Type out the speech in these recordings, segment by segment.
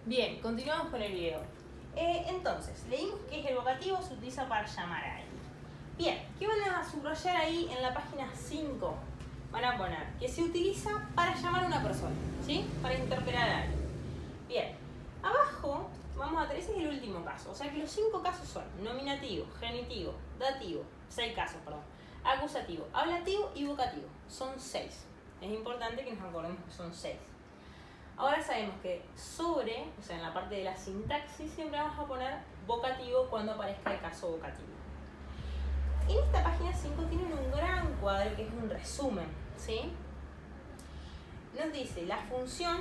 Bien, continuamos con el video. Entonces, leímos que el vocativo se utiliza para llamar a alguien. Bien, ¿qué van a subrayar ahí en la página 5? Van a poner que se utiliza para llamar a una persona, ¿sí? Para interpelar a alguien. Bien, abajo vamos a tener, ese es el último caso. O sea que los 5 casos son nominativo, genitivo, dativo, 6 casos, perdón, acusativo, ablativo y vocativo. Son 6. Es importante que nos acordemos que son 6. Ahora sabemos que sobre, o sea, en la parte de la sintaxis, siempre vamos a poner vocativo cuando aparezca el caso vocativo. En esta página 5 tienen un gran cuadro que es un resumen, ¿sí? Nos dice la función,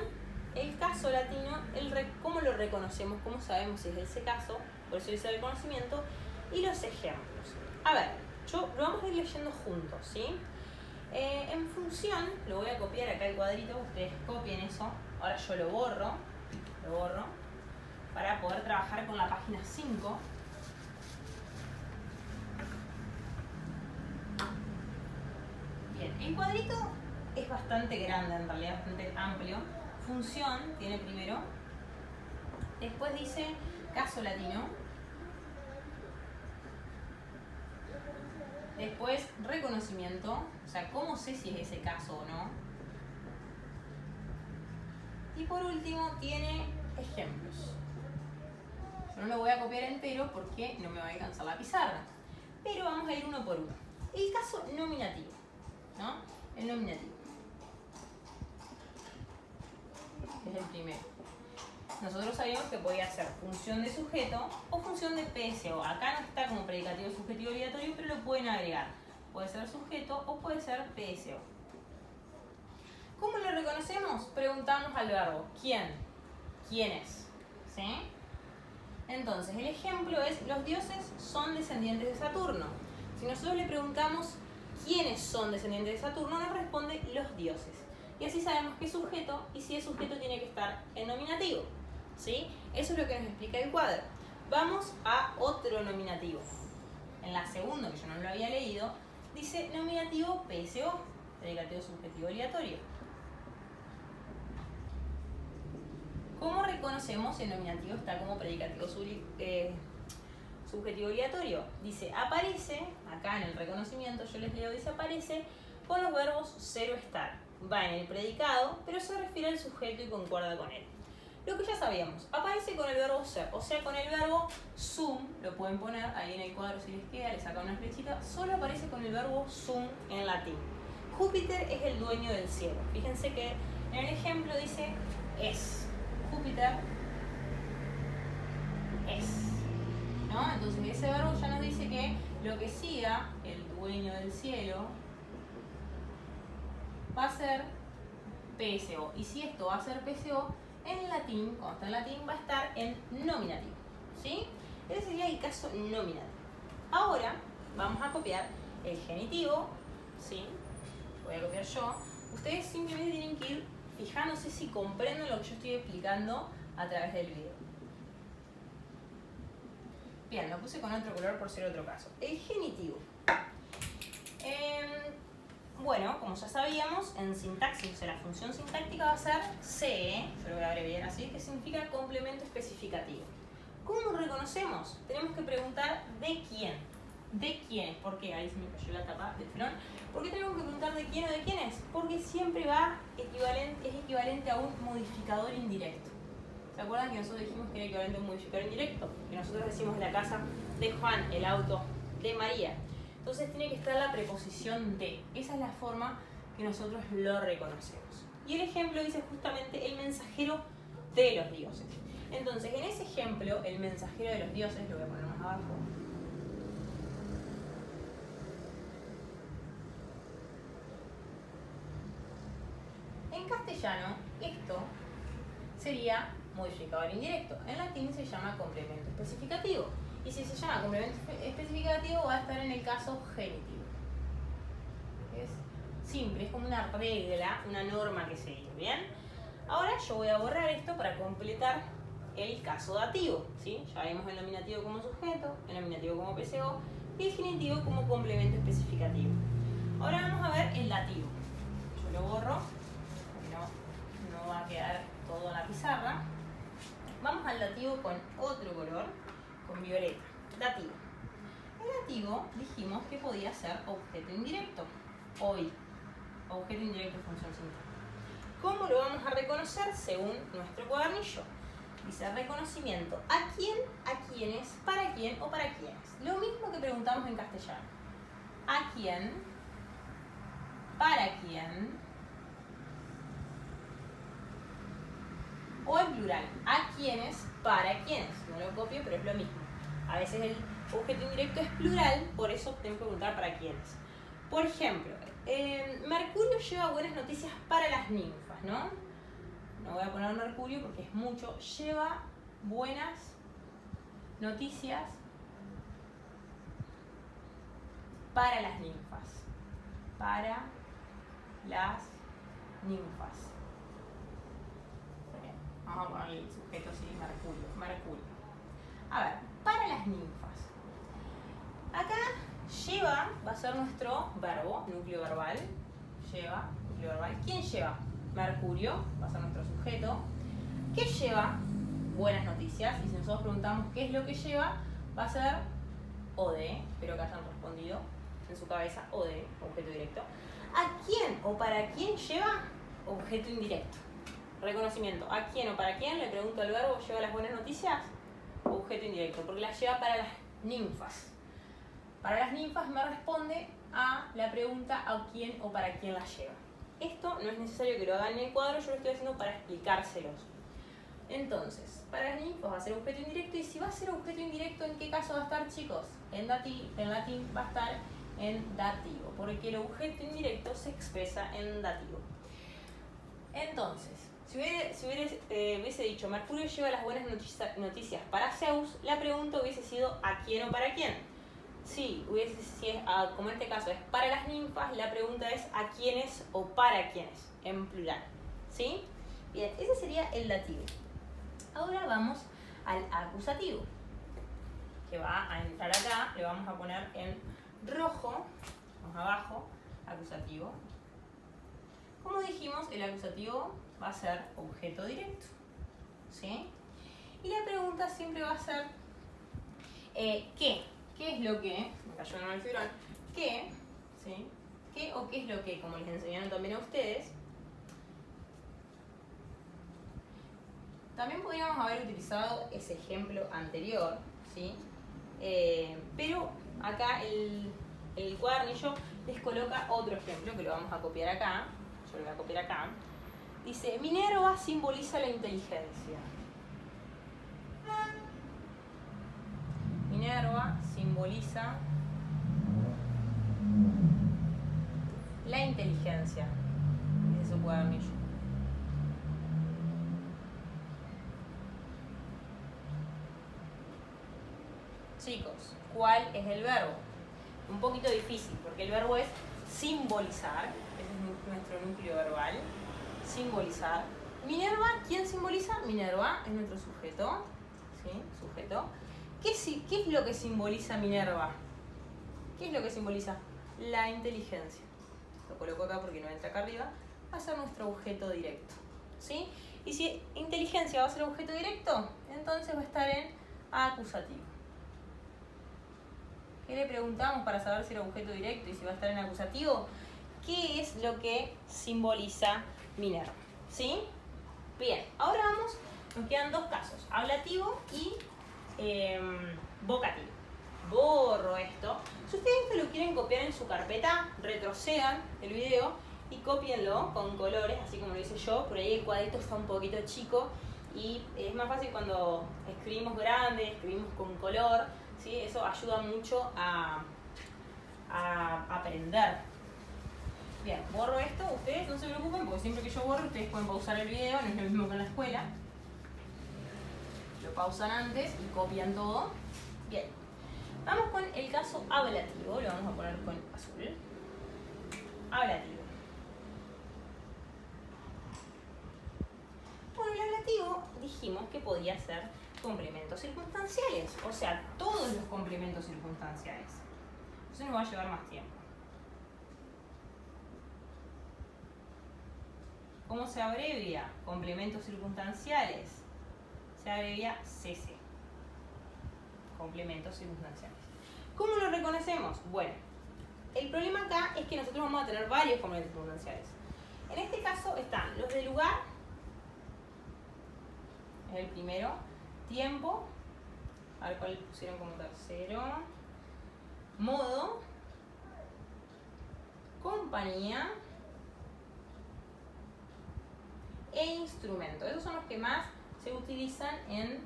el caso latino, cómo lo reconocemos, cómo sabemos si es ese caso, por eso dice el conocimiento, y los ejemplos. A ver, lo vamos a ir leyendo juntos, ¿sí? En función, lo voy a copiar acá el cuadrito, ustedes copien eso. Ahora yo lo borro para poder trabajar con la página 5. Bien, el cuadrito es bastante grande, en realidad bastante amplio. Función tiene primero, después dice caso latino, después reconocimiento, o sea, cómo sé si es ese caso o no. Y por último tiene ejemplos. Yo no lo voy a copiar entero porque no me va a alcanzar la pizarra. Pero vamos a ir uno por uno. El caso nominativo, ¿no? El nominativo. Es el primero. Nosotros sabíamos que podía ser función de sujeto o función de PSO. Acá no está como predicativo subjetivo obligatorio, pero lo pueden agregar. Puede ser sujeto o puede ser PSO. ¿Cómo lo reconocemos? Preguntamos al verbo. ¿Quién? ¿Quién es? ¿Sí? Entonces, el ejemplo es, los dioses son descendientes de Saturno. Si nosotros le preguntamos quiénes son descendientes de Saturno, nos responde los dioses. Y así sabemos qué es sujeto, y si es sujeto tiene que estar en nominativo. ¿Sí? Eso es lo que nos explica el cuadro. Vamos a otro nominativo. En la segunda, que yo no lo había leído, dice nominativo PSO, predicativo subjetivo obligatorio. ¿Cómo reconocemos el nominativo está como predicativo subjetivo obligatorio? Dice, aparece, acá en el reconocimiento yo les leo, dice aparece con los verbos ser o estar. Va en el predicado, pero se refiere al sujeto y concuerda con él. Lo que ya sabíamos, aparece con el verbo ser, o sea, con el verbo sum, lo pueden poner ahí en el cuadro si les queda, les saca una flechita, solo aparece con el verbo sum en latín. Júpiter es el dueño del cielo. Fíjense que en el ejemplo dice es. Júpiter es, ¿no? Entonces ese verbo ya nos dice que lo que siga el dueño del cielo va a ser PSO. Y si esto va a ser PSO, en latín, cuando está en latín, va a estar en nominativo, ¿sí? Ese sería el caso nominativo. Ahora vamos a copiar el genitivo, ¿sí? Voy a copiar yo. Ustedes simplemente tienen que ir fijándose si comprenden lo que yo estoy explicando a través del video. Bien, lo puse con otro color por ser otro caso. El genitivo. Bueno, como ya sabíamos, en sintaxis, o sea, la función sintáctica va a ser CE, yo lo voy a abreviar así, que significa complemento especificativo. ¿Cómo lo reconocemos? Tenemos que preguntar de quién. ¿De quién? ¿Por qué? Ahí se me cayó la tapa del telón. ¿Por qué tenemos que preguntar de quién o de quién es? Porque siempre es equivalente a un modificador indirecto. ¿Se acuerdan que nosotros dijimos que era equivalente a un modificador indirecto? Que nosotros decimos la casa de Juan, el auto de María. Entonces tiene que estar la preposición de. Esa es la forma que nosotros lo reconocemos. Y el ejemplo dice justamente el mensajero de los dioses. Entonces, en ese ejemplo, el mensajero de los dioses, lo voy a poner más abajo. En castellano, esto sería modificador indirecto. En latín se llama complemento especificativo. Y si se llama complemento especificativo, va a estar en el caso genitivo. Es simple, es como una regla, una norma que seguir, ¿bien? Ahora yo voy a borrar esto para completar el caso dativo, ¿sí? Ya vimos el nominativo como sujeto, el nominativo como PSO y el genitivo como complemento especificativo. Ahora vamos a ver el dativo. Yo lo borro, porque no va a quedar todo en la pizarra. al dativo con otro color, con violeta. Dativo. El dativo dijimos que podía ser objeto indirecto. Hoy, objeto indirecto de función sintáctica. ¿Cómo lo vamos a reconocer? Según nuestro cuadernillo. Dice reconocimiento. ¿A quién? ¿A quiénes? ¿Para quién o para quiénes? Lo mismo que preguntamos en castellano. ¿A quién? ¿Para quién? O en plural. ¿A quiénes? ¿Para quiénes? No lo copio, pero es lo mismo. A veces el objeto indirecto es plural, por eso tengo que preguntar para quiénes. Por ejemplo, Mercurio lleva buenas noticias para las ninfas, ¿no? No voy a poner Mercurio porque es mucho. Lleva buenas noticias para las ninfas. Para las ninfas. Bien, vamos a ponerle el sujeto así, Mercurio. Mercurio. A ver, para las ninfas. Acá lleva va a ser nuestro verbo, núcleo verbal. Lleva, núcleo verbal. ¿Quién lleva? Mercurio, va a ser nuestro sujeto. ¿Qué lleva? Buenas noticias. Y si nosotros preguntamos qué es lo que lleva, va a ser OD, espero que hayan respondido en su cabeza, OD, objeto directo. ¿A quién o para quién lleva? Objeto indirecto. Reconocimiento. ¿A quién o para quién? Le pregunto al verbo, ¿lleva las buenas noticias? Objeto indirecto, porque las lleva para las ninfas. Para las ninfas me responde a la pregunta a quién o para quién las lleva. Esto no es necesario que lo hagan en el cuadro, yo lo estoy haciendo para explicárselos. Entonces, para las ninfas va a ser objeto indirecto, y si va a ser objeto indirecto, ¿en qué caso va a estar, chicos? En latín va a estar en dativo, porque el objeto indirecto se expresa en dativo. Entonces, si hubiese dicho Mercurio lleva las buenas noticias para Zeus, la pregunta hubiese sido ¿a quién o para quién? Si como en este caso es para las ninfas, la pregunta es ¿a quiénes o para quiénes? En plural. ¿Sí? Bien, ese sería el dativo. Ahora vamos al acusativo, que va a entrar acá, le vamos a poner en rojo, vamos abajo, acusativo. Como dijimos, el acusativo va a ser objeto directo, ¿sí? Y la pregunta siempre va a ser ¿qué? ¿Qué es lo que? Me cayó en el fibrón. ¿Qué? ¿Sí? ¿Qué o qué es lo que? Como les enseñaron también a ustedes. También podríamos haber utilizado ese ejemplo anterior, ¿sí? Pero acá el cuadernillo les coloca otro ejemplo que lo vamos a copiar acá. Yo lo voy a copiar acá. Dice, Minerva simboliza la inteligencia. Minerva simboliza la inteligencia. Dice su cuadernillo. Chicos, ¿cuál es el verbo? Un poquito difícil, porque el verbo es simbolizar. Ese es nuestro núcleo verbal. Simbolizar. Minerva, ¿quién simboliza? Minerva es nuestro sujeto. ¿Sí? Sujeto. ¿Qué es lo que simboliza Minerva? ¿Qué es lo que simboliza? La inteligencia. Lo coloco acá porque no entra acá arriba. Va a ser nuestro objeto directo. ¿Sí? Y si inteligencia va a ser objeto directo, entonces va a estar en acusativo. ¿Qué le preguntamos para saber si era objeto directo y si va a estar en acusativo? ¿Qué es lo que simboliza Minerva? ¿Sí? Bien, ahora nos quedan dos casos, ablativo y vocativo. Borro esto. Si ustedes esto lo quieren copiar en su carpeta, retrocedan el video y cópienlo con colores, así como lo hice yo. Por ahí el cuadrito está un poquito chico y es más fácil cuando escribimos grande, escribimos con color, ¿sí? Eso ayuda mucho a aprender. Bien, borro esto, ustedes no se preocupen porque siempre que yo borro ustedes pueden pausar el video, no es lo mismo que en la escuela. Lo pausan antes y copian todo. Bien, vamos con el caso ablativo, lo vamos a poner con azul. Ablativo. Bueno, el ablativo dijimos que podía ser complementos circunstanciales, o sea, todos los complementos circunstanciales. Eso nos va a llevar más tiempo. ¿Cómo se abrevia? Complementos circunstanciales. se abrevia CC. Complementos circunstanciales. ¿Cómo lo reconocemos? Bueno, el problema acá es que nosotros vamos a tener varios complementos circunstanciales. En este caso están los de lugar, es el primero, tiempo, al cual pusieron como tercero, modo, compañía e instrumento. Esos son los que más se utilizan en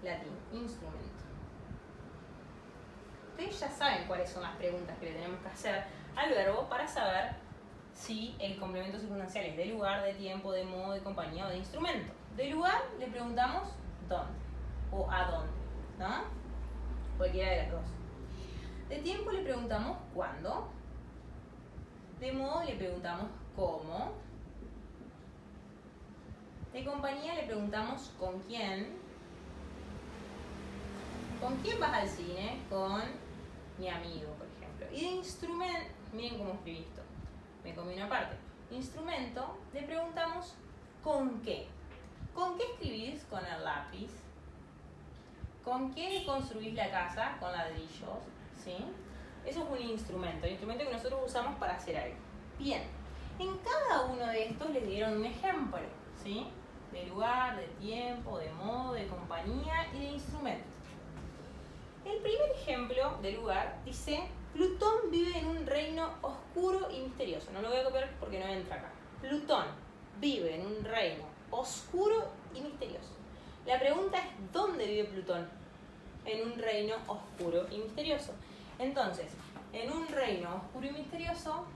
latín, instrumento. Ustedes ya saben cuáles son las preguntas que le tenemos que hacer al verbo para saber si el complemento circunstancial es de lugar, de tiempo, de modo, de compañía o de instrumento. De lugar le preguntamos dónde o a dónde, ¿no? Cualquiera de las dos. De tiempo le preguntamos cuándo. De modo le preguntamos cómo. De compañía le preguntamos con quién. ¿Con quién vas al cine? Con mi amigo, por ejemplo. Y de instrumento, miren cómo escribí esto. Me comí una parte. Instrumento, le preguntamos ¿con qué? ¿Con qué escribís? Con el lápiz. ¿Con qué construís la casa? Con ladrillos, ¿sí? Eso es un instrumento, el instrumento que nosotros usamos para hacer algo. Bien, en cada uno de estos les dieron un ejemplo, ¿sí? De lugar, de tiempo, de modo, de compañía y de instrumento. El primer ejemplo de lugar dice: Plutón vive en un reino oscuro y misterioso. No lo voy a copiar porque no entra acá. Plutón vive en un reino oscuro y misterioso. La pregunta es: ¿dónde vive Plutón? En un reino oscuro y misterioso. Entonces, en un reino oscuro y misterioso,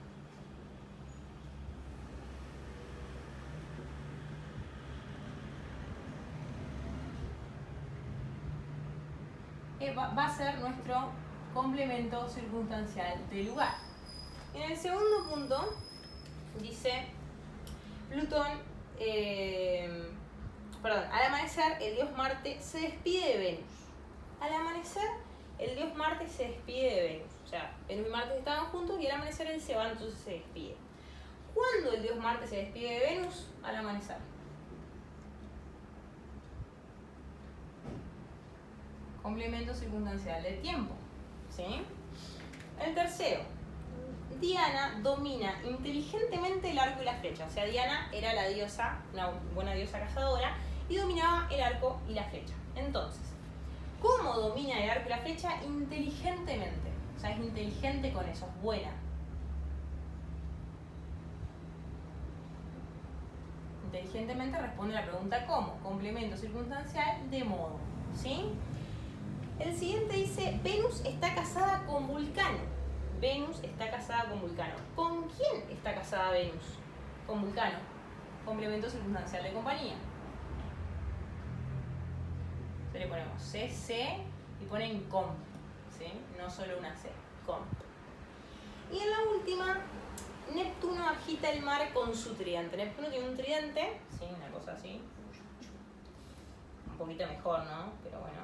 va a ser nuestro complemento circunstancial de lugar. En el segundo punto dice Plutón, al amanecer el dios Marte se despide de Venus. Al amanecer el dios Marte se despide de Venus. O sea, Venus y Marte estaban juntos y al amanecer él se va, entonces se despide. ¿Cuándo el dios Marte se despide de Venus? Al amanecer. Complemento circunstancial del tiempo, ¿sí? El tercero, Diana domina inteligentemente el arco y la flecha. O sea, Diana era la diosa, una buena diosa cazadora, y dominaba el arco y la flecha. Entonces, ¿cómo domina el arco y la flecha? Inteligentemente. O sea, es inteligente con eso, es buena. Inteligentemente responde a la pregunta ¿cómo? Complemento circunstancial de modo, ¿sí? El siguiente dice, Venus está casada con Vulcano. Venus está casada con Vulcano. ¿Con quién está casada Venus? Con Vulcano. Complemento circunstancial de compañía. Entonces le ponemos CC y ponen comp, ¿sí? No solo una C, comp. Y en la última, Neptuno agita el mar con su tridente. Neptuno tiene un tridente, ¿sí? Una cosa así. Un poquito mejor, ¿no? Pero bueno.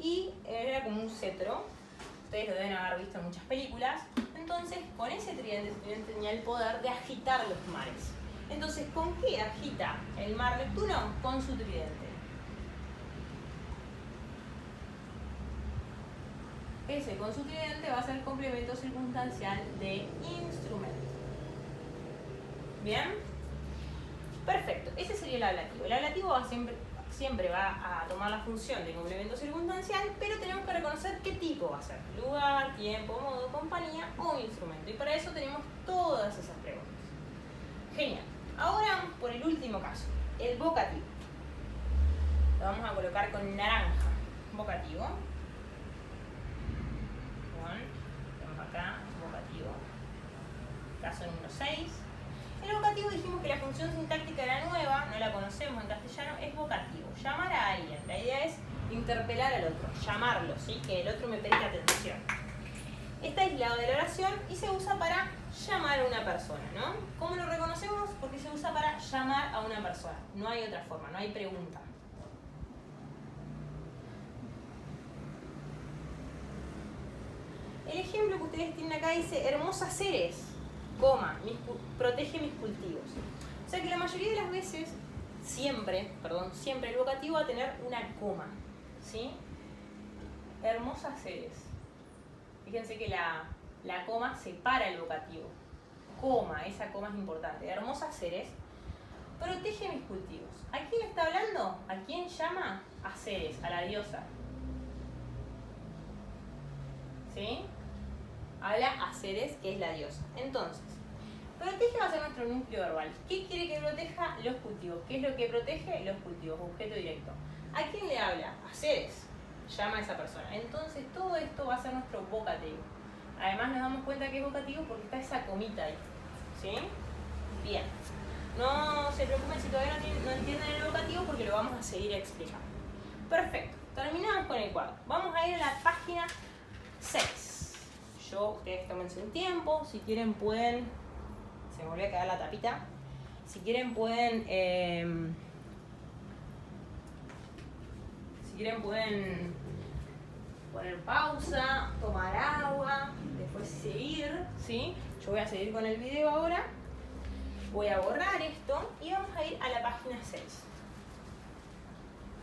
Y era como un cetro, ustedes lo deben haber visto en muchas películas. Entonces, con ese tridente tenía el poder de agitar los mares. Entonces, ¿con qué agita el mar Neptuno? Con su tridente. Ese con su tridente va a ser complemento circunstancial de instrumento. ¿Bien? Perfecto, ese sería el ablativo. El ablativo va siempre va a tomar la función de complemento circunstancial, pero tenemos que reconocer qué tipo va a ser: lugar, tiempo, modo, compañía o instrumento. Y para eso tenemos todas esas preguntas. Genial. Ahora vamos por el último caso, el vocativo. Lo vamos a colocar con naranja. Vocativo. Tenemos acá vocativo. Caso número 6. El vocativo dijimos que la función sintáctica era nueva, no la conocemos en castellano, es vocativo. Llamar a alguien. La idea es interpelar al otro, llamarlo, ¿sí? Que el otro me preste atención. Está aislado de la oración y se usa para llamar a una persona, ¿no? ¿Cómo lo reconocemos? Porque se usa para llamar a una persona. No hay otra forma, no hay pregunta. El ejemplo que ustedes tienen acá dice: hermosas seres, coma, protege mis cultivos. O sea que la mayoría de las veces siempre el vocativo va a tener una coma, ¿sí? Hermosas seres. Fíjense que la coma separa el vocativo. Coma, esa coma es importante. Hermosas seres, protege mis cultivos. ¿A quién está hablando? ¿A quién llama? A Ceres, a la diosa. ¿Sí? Habla a Ceres, que es la diosa. Entonces, protege va a ser nuestro núcleo verbal. ¿Qué quiere que proteja? Los cultivos. ¿Qué es lo que protege? Los cultivos, objeto directo. ¿A quién le habla? A Ceres. Llama a esa persona. Entonces, todo esto va a ser nuestro vocativo. Además, nos damos cuenta que es vocativo porque está esa comita ahí. ¿Sí? Bien. No se preocupen si todavía no entienden el vocativo porque lo vamos a seguir explicando. Perfecto. Terminamos con el cuadro. Vamos a ir a la página 6. Ustedes tómense un tiempo. Si quieren pueden... Se me volvió a quedar la tapita. Si quieren pueden... poner pausa, tomar agua, después seguir, ¿sí? Yo voy a seguir con el video ahora. Voy a borrar esto y vamos a ir a la página 6.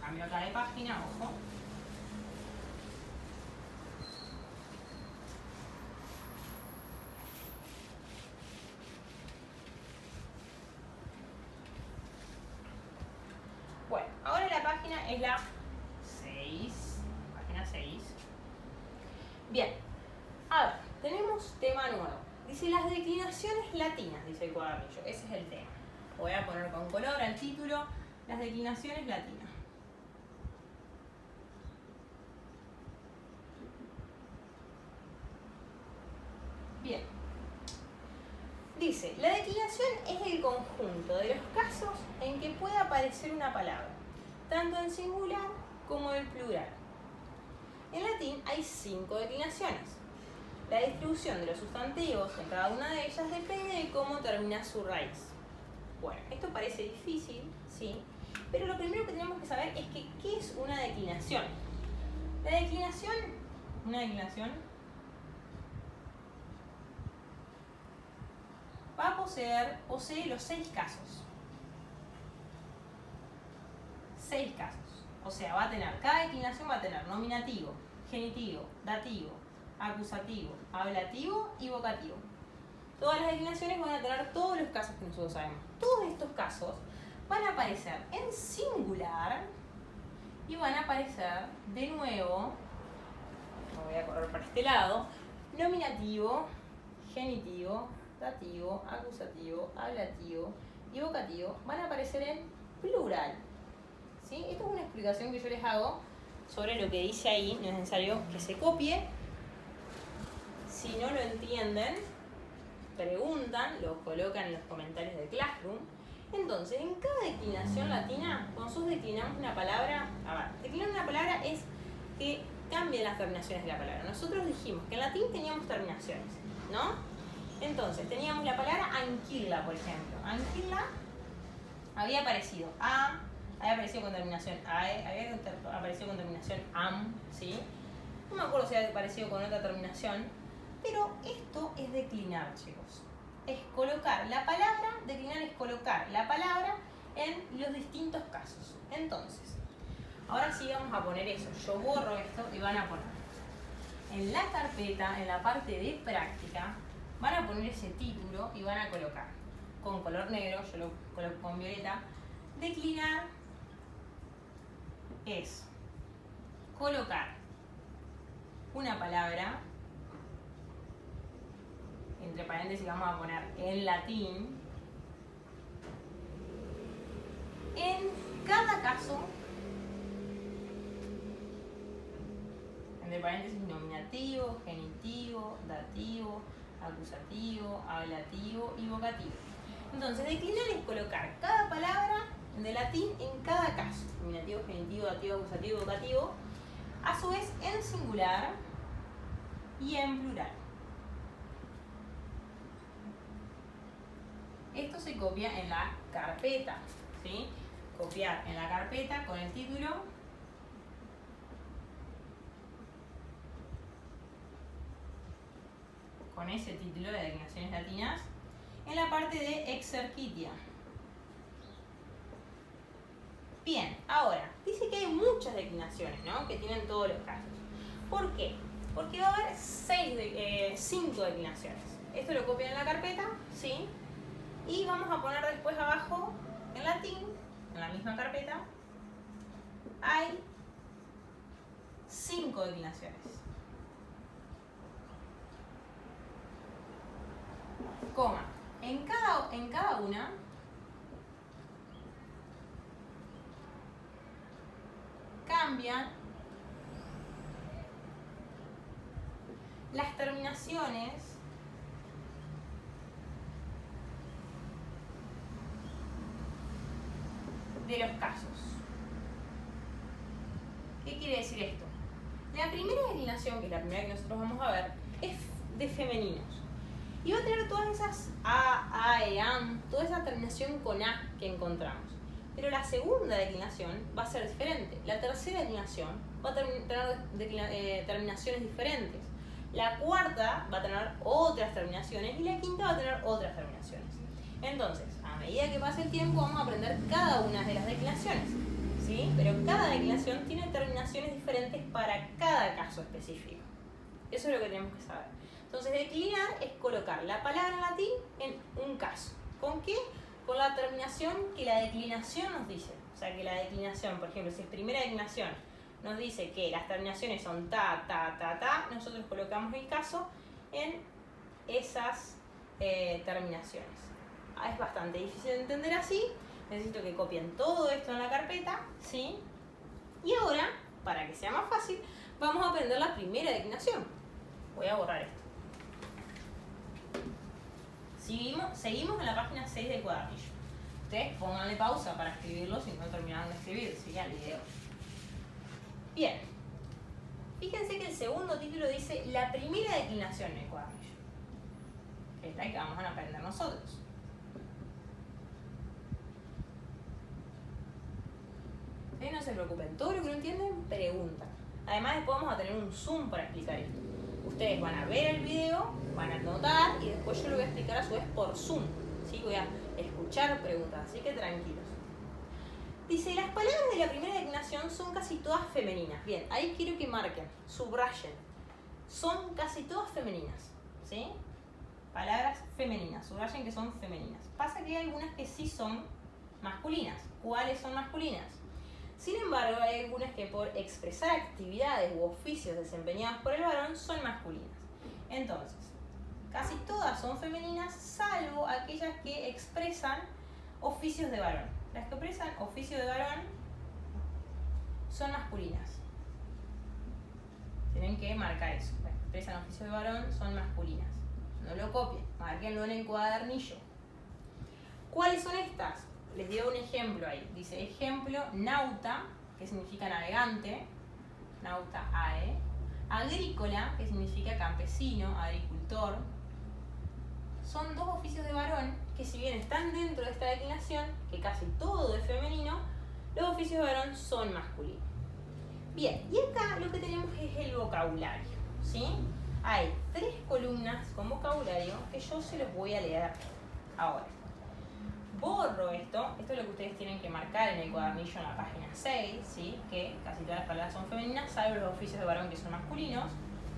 Cambio acá de página, ojo. Bueno, ahora la página es la 6. Página 6. Bien, a ver, tenemos tema nuevo. Dice las declinaciones latinas, dice el cuadernillo. Ese es el tema. Voy a poner con color al título, las declinaciones latinas. Bien. Dice, la declinación es el conjunto de los casos en que puede aparecer una palabra, tanto en singular como en plural. En latín hay 5 declinaciones. La distribución de los sustantivos en cada una de ellas depende de cómo termina su raíz. Bueno, esto parece difícil, ¿sí? Pero lo primero que tenemos que saber es que, ¿qué es una declinación? La declinación, una declinación va a posee los 6 casos. 6 casos. O sea, cada declinación va a tener nominativo, genitivo, dativo, acusativo, ablativo y vocativo. Todas las declinaciones van a tener todos los casos que nosotros sabemos. Todos estos casos van a aparecer en singular y van a aparecer de nuevo, me voy a correr para este lado, nominativo, genitivo, dativo, acusativo, ablativo y vocativo van a aparecer en plural. ¿Sí? Esto es una explicación que yo les hago sobre lo que dice ahí, no es necesario que se copie. Si no lo entienden, preguntan, lo colocan en los comentarios de Classroom. Entonces, en cada declinación latina, cuando nosotros declinamos una palabra, declinar una palabra es que cambien las terminaciones de la palabra. Nosotros dijimos que en latín teníamos terminaciones, ¿no? Entonces, teníamos la palabra anquila, por ejemplo. Anquila había aparecido había aparecido con terminación AE, había aparecido con terminación AM, ¿sí? No me acuerdo si había aparecido con otra terminación, pero esto es declinar, chicos. Es colocar la palabra, declinar es colocar la palabra en los distintos casos. Entonces, ahora sí vamos a poner eso. Yo borro esto y van a poner en la carpeta, en la parte de práctica, van a poner ese título y van a colocar con color negro, yo lo coloco con violeta. Declinar es colocar una palabra, entre paréntesis vamos a poner en latín, en cada caso, entre paréntesis nominativo, genitivo, dativo, acusativo, ablativo y vocativo. Entonces, declinar es colocar cada palabra de latín en cada caso, nominativo, genitivo, dativo, acusativo, vocativo, a su vez en singular y en plural. Esto se copia en la carpeta, ¿sí? Copiar en la carpeta con el título, con ese título de declinaciones latinas, en la parte de Exercitia. Bien, ahora, dice que hay muchas declinaciones, ¿no? Que tienen todos los casos. ¿Por qué? Porque va a haber 5 declinaciones. Esto lo copian en la carpeta, ¿sí? Y vamos a poner después abajo, en latín, en la misma carpeta, hay 5 declinaciones. Coma. En cada una cambian las terminaciones de los casos. ¿Qué quiere decir esto? La primera declinación, que es la primera que nosotros vamos a ver, es de femeninos. Y va a tener todas esas a, an, toda esa terminación con a que encontramos. Pero la segunda declinación va a ser diferente. La tercera declinación va a tener terminaciones diferentes. La cuarta va a tener otras terminaciones y la quinta va a tener otras terminaciones. Entonces, a medida que pase el tiempo, vamos a aprender cada una de las declinaciones, ¿sí? Pero cada declinación tiene terminaciones diferentes para cada caso específico. Eso es lo que tenemos que saber. Entonces, declinar es colocar la palabra en latín en un caso. ¿Con qué? Con la terminación que la declinación nos dice. O sea, que la declinación, por ejemplo, si es primera declinación, nos dice que las terminaciones son ta, ta, ta, ta, nosotros colocamos el caso en esas terminaciones. Es bastante difícil de entender así. Necesito que copien todo esto en la carpeta, ¿sí? Y ahora, para que sea más fácil, vamos a aprender la primera declinación. Voy a borrar esto. Seguimos en la página 6 del cuadernillo. Ustedes pónganle pausa para escribirlo si no terminaron de escribir, sigue el video. Bien. Fíjense que el segundo título dice la primera declinación en el cuadernillo. Que es la que vamos a aprender nosotros. Ustedes no se preocupen, todo lo que no entienden, preguntan. Además, después vamos a tener un Zoom para explicar esto. Ustedes van a ver el video, van a anotar y después yo lo voy a explicar a su vez por Zoom. ¿Sí? Voy a escuchar preguntas, así que tranquilos. Dice, las palabras de la primera declinación son casi todas femeninas. Bien, ahí quiero que marquen, subrayen. Son casi todas femeninas, ¿sí? Palabras femeninas, subrayen que son femeninas. Pasa que hay algunas que sí son masculinas. ¿Cuáles son masculinas? Sin embargo, hay algunas que por expresar actividades u oficios desempeñados por el varón son masculinas. Entonces, casi todas son femeninas, salvo aquellas que expresan oficios de varón. Las que expresan oficio de varón son masculinas. Tienen que marcar eso. Las que expresan oficio de varón son masculinas. No lo copien, márquenlo en el cuadernillo. ¿Cuáles son estas? Les dio un ejemplo ahí. Dice, ejemplo, nauta, que significa navegante, nauta ae. Agrícola, que significa campesino, agricultor. Son dos oficios de varón que, si bien están dentro de esta declinación, que casi todo es femenino, los oficios de varón son masculinos. Bien, y acá lo que tenemos es el vocabulario, ¿sí? Hay 3 columnas con vocabulario que yo se los voy a leer ahora. Borro esto es lo que ustedes tienen que marcar en el cuadernillo en la página 6, ¿sí? Que casi todas las palabras son femeninas, salvo los oficios de varón que son masculinos.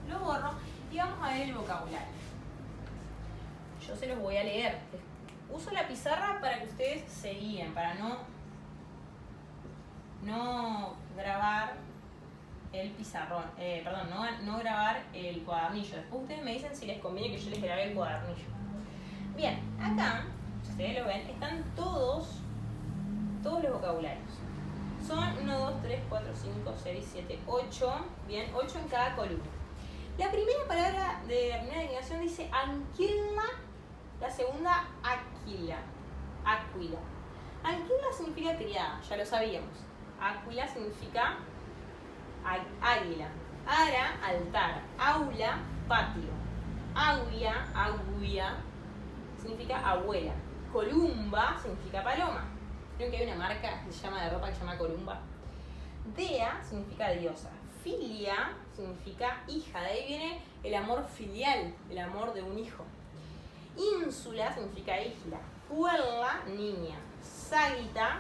Lo borro y vamos a ver el vocabulario. Yo se los voy a leer. Uso la pizarra para que ustedes se guíen, para no grabar el pizarrón, no grabar el cuadernillo. Después ustedes me dicen si les conviene que yo les grabe el cuadernillo. Bien, acá, si ustedes lo ven, están todos los vocabularios. Son 1, 2, 3, 4, 5, 6, 7, 8. Bien, 8 en cada columna. La primera palabra de la primera declinación dice anquila, la segunda aquila. Aquila. Anquila significa criada, ya lo sabíamos. Aquila significa águila. Ara, altar. Aula, patio. Aguia, significa abuela. Columba significa paloma. Creo que hay una marca que se llama de ropa que se llama Columba. Dea significa diosa. Filia significa hija. De ahí viene el amor filial, el amor de un hijo. Ínsula significa isla. Puerla, niña. Ságuita,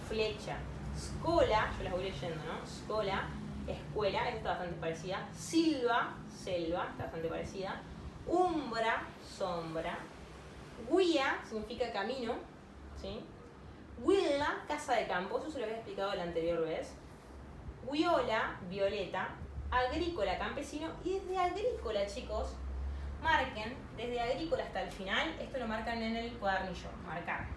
flecha. Scola, yo las voy leyendo, ¿no? Scola, escuela, esta está bastante parecida. Silva, selva, está bastante parecida. Umbra, sombra. Guía significa camino, ¿sí? Villa, casa de campo, eso se lo había explicado la anterior vez. Viola, violeta. Agrícola, campesino. Y desde agrícola, chicos, marquen, desde agrícola hasta el final, esto lo marcan en el cuadernillo, marcar.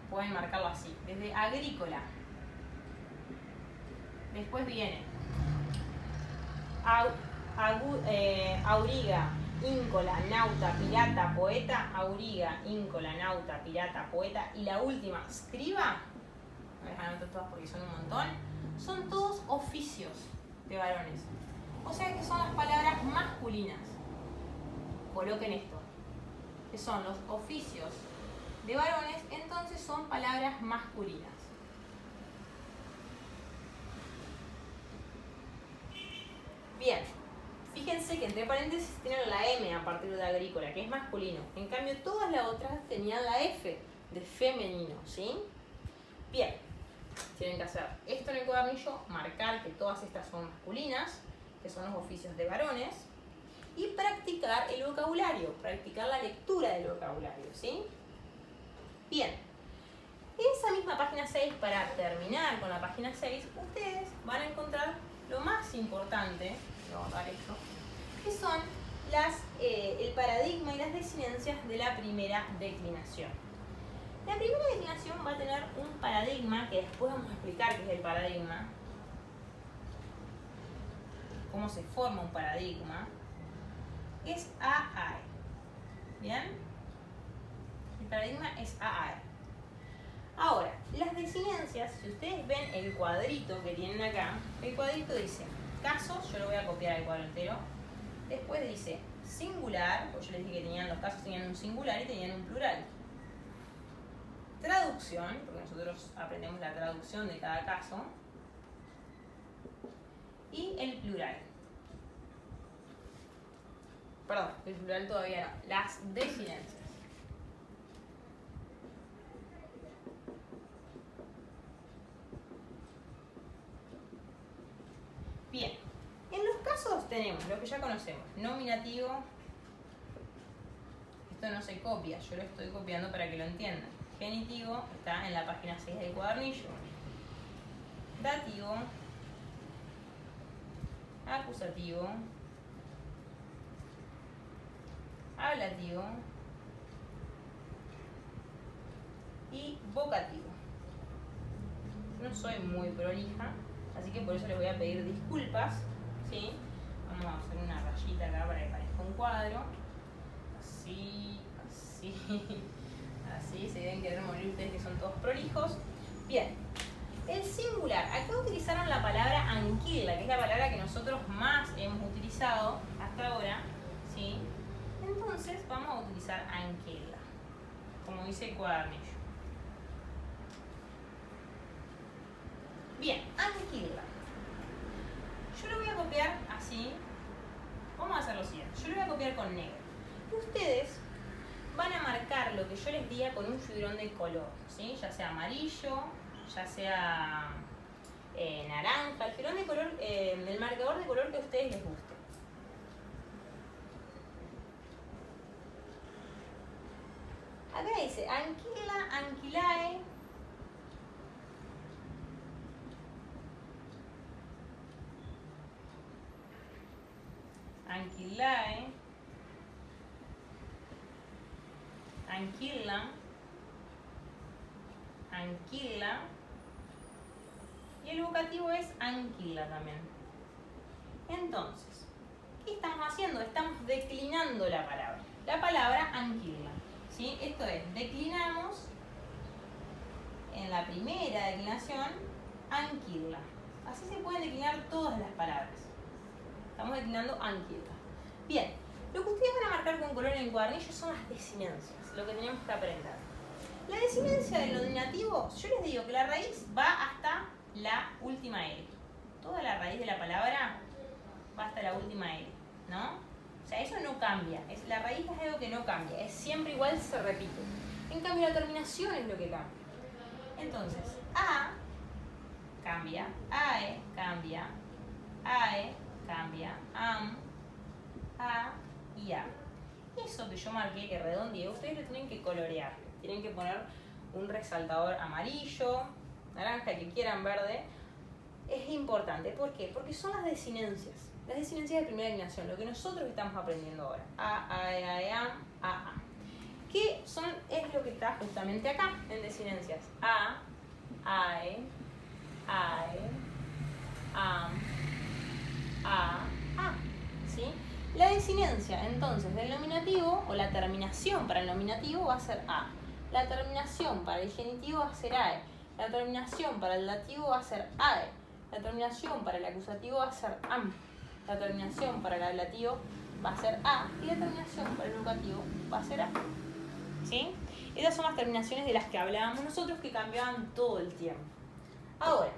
Pueden marcarlo así, desde agrícola. Después viene auriga, íncola, nauta, pirata, poeta. Auriga, íncola, nauta, pirata, poeta. Y la última, escriba. Me dejan anotar todas porque son un montón. Son todos oficios de varones. O sea que son las palabras masculinas. Coloquen esto. Que son los oficios de varones, entonces son palabras masculinas. Bien, fíjense que entre paréntesis tienen la M a partir de agrícola, que es masculino. En cambio, todas las otras tenían la F de femenino, ¿sí? Bien, tienen que hacer esto en el cuadernillo, marcar que todas estas son masculinas, que son los oficios de varones, y practicar el vocabulario, practicar la lectura del vocabulario, ¿sí? Bien, en esa misma página 6, para terminar con la página 6, ustedes van a encontrar lo más importante, voy a botar esto, que son el paradigma y las desinencias de la primera declinación. La primera declinación va a tener un paradigma, que después vamos a explicar qué es el paradigma, cómo se forma un paradigma, que es AAE. ¿Bien? El paradigma es AAE. Ahora, las desinencias, si ustedes ven el cuadrito que tienen acá, el cuadrito dice casos, yo lo voy a copiar el cuadro entero, después dice singular, pues yo les dije que los casos tenían un singular y tenían un plural. Traducción, porque nosotros aprendemos la traducción de cada caso, y el plural. Perdón, el plural todavía no, las desinencias. Bien, en los casos tenemos lo que ya conocemos, nominativo, esto no se copia, yo lo estoy copiando para que lo entiendan. Genitivo está en la página 6 del cuadernillo. Dativo, acusativo, ablativo y vocativo. No soy muy prolija, así que por eso les voy a pedir disculpas, ¿sí? Vamos a hacer una rayita acá para que parezca un cuadro. Así, así, así, se deben querer morir ustedes que son todos prolijos. Bien, el singular. Acá utilizaron la palabra anquila, que es la palabra que nosotros más hemos utilizado hasta ahora, ¿sí? Entonces vamos a utilizar anquila, como dice el cuadernillo. Bien, anquila. Yo lo voy a copiar así. Vamos a hacer lo siguiente. Yo lo voy a copiar con negro. Ustedes van a marcar lo que yo les diga con un fibrón de color, ¿sí? Ya sea amarillo, ya sea naranja, el fibrón de color, el marcador de color que a ustedes les guste. Acá dice anquila, anquilae. Anquilae. Anquila. Anquila. Y el vocativo es anquila también. Entonces, ¿qué estamos haciendo? Estamos declinando la palabra anquila, ¿sí? Esto es, declinamos en la primera declinación anquila. Así se pueden declinar todas las palabras. Estamos declinando anquila. Bien, lo que ustedes van a marcar con color en el cuadernillo son las desinencias, lo que tenemos que aprender. La desinencia del nominativo, yo les digo que la raíz va hasta la última L. Toda la raíz de la palabra va hasta la última L, ¿no? O sea, eso no cambia. La raíz es algo que no cambia. Es siempre igual, se repite. En cambio, la terminación es lo que cambia. Entonces, a cambia, ae cambia, ae cambia, am, a y a. Eso que yo marqué, que redondeé, ustedes lo tienen que colorear. Tienen que poner un resaltador amarillo, naranja, que quieran, verde. Es importante. ¿Por qué? Porque son las desinencias. Las desinencias de primera declinación, lo que nosotros estamos aprendiendo ahora. A, e, am, a. ¿Qué son? Es lo que está justamente acá, en desinencias. A, ae, am, a. ¿Sí? La desinencia, entonces, del nominativo, o la terminación para el nominativo va a ser a. La terminación para el genitivo va a ser ae. La terminación para el dativo va a ser ae. La terminación para el acusativo va a ser am. La terminación para el ablativo va a ser a. Y la terminación para el vocativo va a ser a. ¿Sí? Esas son las terminaciones de las que hablábamos nosotros, que cambiaban todo el tiempo. Ahora,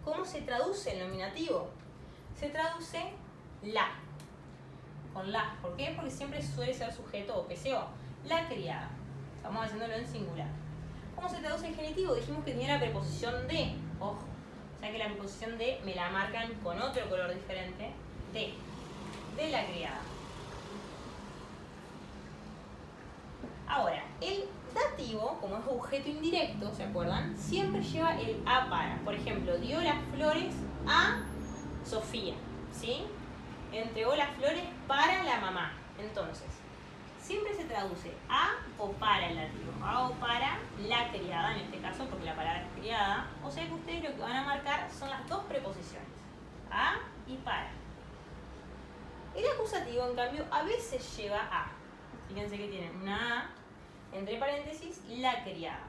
¿cómo se traduce el nominativo? Se traduce la. Con la. ¿Por qué? Porque siempre suele ser sujeto o PCO. La criada. Estamos haciéndolo en singular. ¿Cómo se traduce el genitivo? Dijimos que tenía la preposición de. Ojo. O sea que la preposición de me la marcan con otro color diferente. De la criada. Ahora, el dativo, como es objeto indirecto, ¿se acuerdan? Siempre lleva el a para. Por ejemplo, dio las flores a Sofía. ¿Sí? Entregó las flores para la mamá. Entonces, siempre se traduce a o para el dativo. A o para la criada, en este caso, porque la palabra es criada. O sea que ustedes lo que van a marcar son las dos preposiciones. A y para. El acusativo, en cambio, a veces lleva a. Fíjense que tienen una a, entre paréntesis, la criada.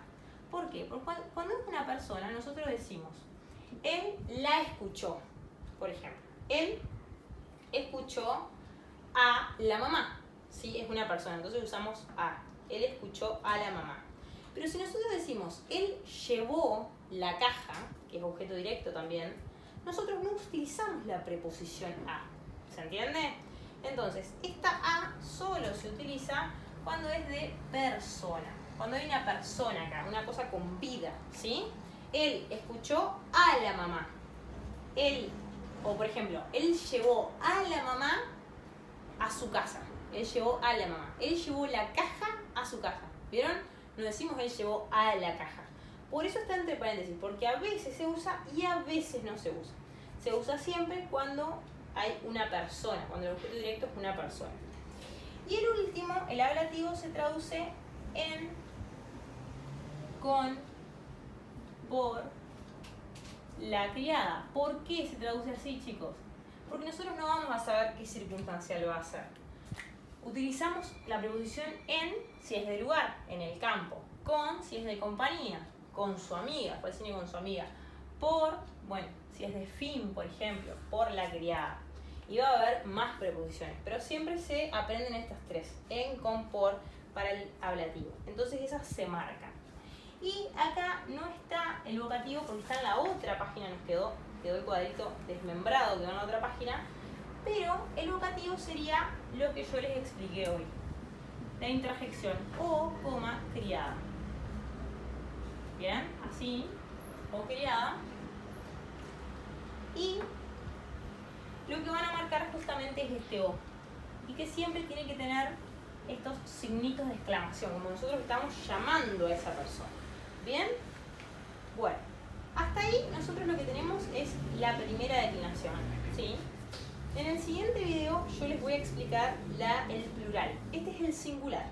¿Por qué? Porque cuando es una persona, nosotros decimos, él la escuchó. Por ejemplo, él escuchó a la mamá. ¿Sí? Es una persona, entonces usamos a. Él escuchó a la mamá. Pero si nosotros decimos, él llevó la caja, que es objeto directo también, nosotros no utilizamos la preposición a. ¿Se entiende? Entonces, esta a solo se utiliza cuando es de persona. Cuando hay una persona acá, una cosa con vida, ¿sí? Él escuchó a la mamá. Él, o por ejemplo, él llevó a la mamá a su casa. Él llevó a la mamá. Él llevó la caja a su casa. ¿Vieron? No decimos él llevó a la caja. Por eso está entre paréntesis, porque a veces se usa y a veces no se usa. Se usa siempre cuando hay una persona, cuando el objeto directo es una persona. Y el último, el ablativo, se traduce en con, por, la criada. ¿Por qué se traduce así, chicos? Porque nosotros no vamos a saber qué circunstancia lo va a hacer. Utilizamos la preposición en si es de lugar, en el campo. Con si es de compañía, con su amiga, fue al cine con su amiga. Por, bueno, si es de fin, por ejemplo, por la criada. Y va a haber más preposiciones, pero siempre se aprenden estas tres, en, con, por, para el ablativo. Entonces esas se marcan. Y acá no está el vocativo porque está en la otra página, nos quedó el cuadrito desmembrado, quedó en la otra página, pero el vocativo sería lo que yo les expliqué hoy. La interjección o, coma, criada. Bien, así, o criada. Y lo que van a marcar justamente es este o. Y que siempre tiene que tener estos signitos de exclamación, como nosotros estamos llamando a esa persona. ¿Bien? Bueno, hasta ahí nosotros lo que tenemos es la primera declinación, ¿sí? En el siguiente video yo les voy a explicar el plural. Este es el singular,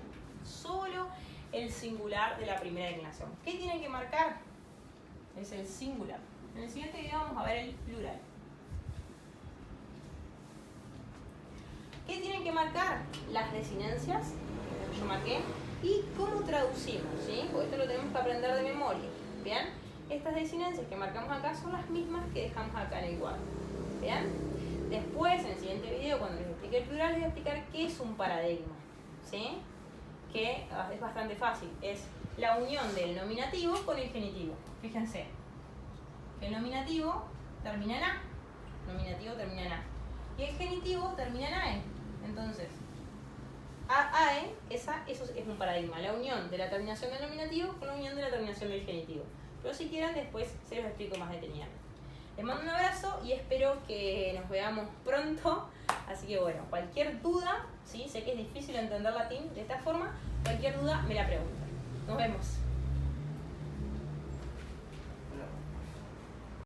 solo el singular de la primera declinación. ¿Qué tienen que marcar? Es el singular. En el siguiente video vamos a ver el plural. ¿Qué tienen que marcar? Las desinencias, que yo marqué, y cómo traducimos, ¿sí? Porque esto lo tenemos que aprender de memoria, ¿bien? Estas desinencias que marcamos acá son las mismas que dejamos acá en el cuadro, ¿bien? Después, en el siguiente video, cuando les explique el plural, les voy a explicar qué es un paradigma, ¿sí? Que es bastante fácil, es la unión del nominativo con el genitivo. Fíjense, el nominativo termina en A, nominativo termina en A, y el genitivo termina en AE. Entonces, AE, eso es un paradigma, la unión de la terminación del nominativo con la unión de la terminación del genitivo. pero si quieren después se los explico más detenidamente. Les mando un abrazo y espero que nos veamos pronto. Así que bueno, cualquier duda, ¿sí? Sé que es difícil entender latín de esta forma, cualquier duda me la preguntan. Nos vemos.